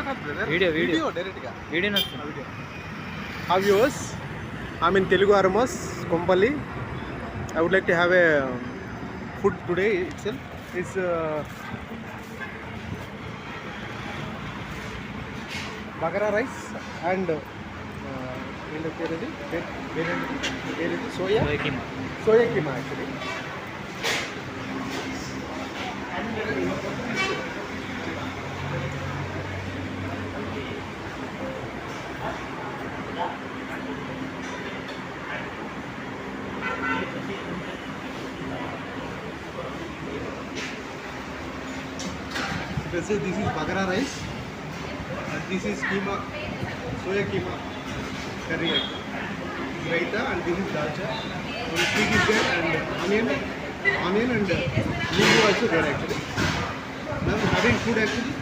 Video direct ga. Video. How viewers? I'm in Telugu Aramos, Kompally. I would like to have a food today itself. It's bagara rice and soya keema actually. This is bagara rice and this is keema, soya keema curry, raita, and this is dalcha. And pig is there and onion and lembu also there actually. Now having food actually.